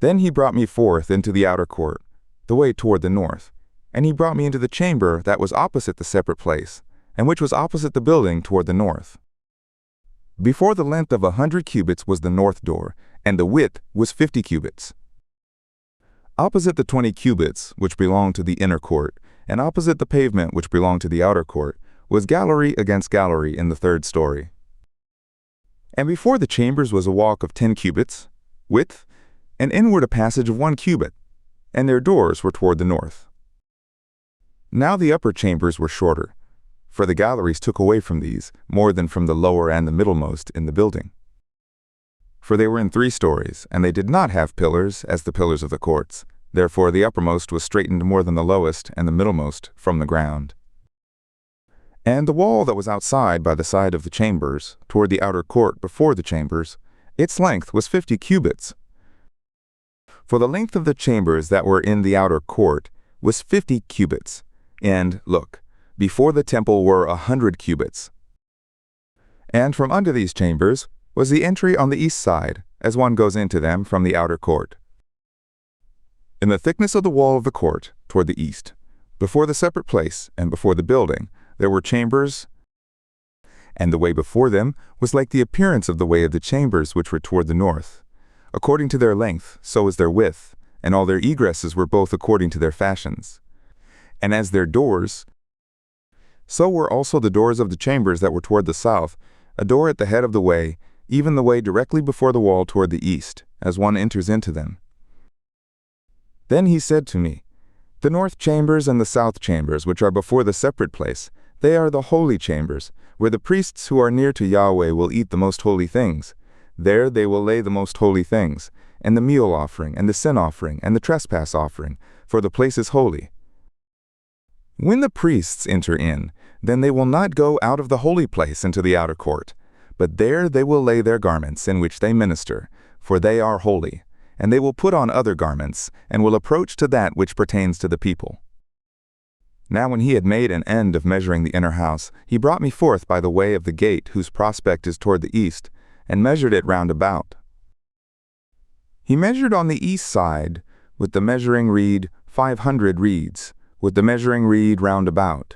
Then he brought me forth into the outer court, the way toward the north, and he brought me into the chamber that was opposite the separate place, and which was opposite the building toward the north. Before the length of 100 cubits was the north door, and the width was 50 cubits. Opposite the 20 cubits, which belonged to the inner court, and opposite the pavement which belonged to the outer court, was gallery against gallery in the third story. And before the chambers was a walk of 10 cubits, width, and inward a passage of 1 cubit, and their doors were toward the north. Now the upper chambers were shorter, for the galleries took away from these more than from the lower and the middlemost in the building. For they were in 3 stories, and they did not have pillars as the pillars of the courts. Therefore the uppermost was straightened more than the lowest and the middlemost from the ground. And the wall that was outside by the side of the chambers, toward the outer court before the chambers, its length was 50 cubits. For the length of the chambers that were in the outer court was 50 cubits, and, look, before the temple were 100 cubits. And from under these chambers was the entry on the east side, as one goes into them from the outer court. In the thickness of the wall of the court, toward the east, before the separate place and before the building, there were chambers, and the way before them was like the appearance of the way of the chambers which were toward the north. According to their length, so is their width, and all their egresses were both according to their fashions. And as their doors, so were also the doors of the chambers that were toward the south, a door at the head of the way, even the way directly before the wall toward the east, as one enters into them. Then he said to me, The north chambers and the south chambers, which are before the separate place, they are the holy chambers, where the priests who are near to Yahweh will eat the most holy things. There they will lay the most holy things, and the meal offering, and the sin offering, and the trespass offering, for the place is holy. When the priests enter in, then they will not go out of the holy place into the outer court, but there they will lay their garments in which they minister, for they are holy, and they will put on other garments, and will approach to that which pertains to the people. Now when he had made an end of measuring the inner house, he brought me forth by the way of the gate whose prospect is toward the east, and measured it round about. He measured on the east side with the measuring reed 500 reeds, with the measuring reed round about.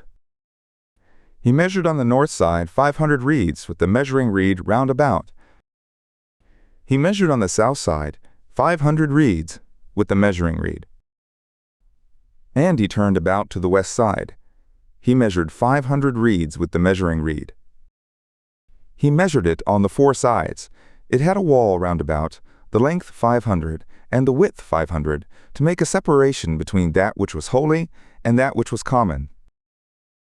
He measured on the north side 500 reeds with the measuring reed round about. He measured on the south side 500 reeds with the measuring reed. And he turned about to the west side. He measured 500 reeds with the measuring reed. He measured it on the 4 sides. It had a wall round about, the length 500, and the width 500, to make a separation between that which was holy and that which was common,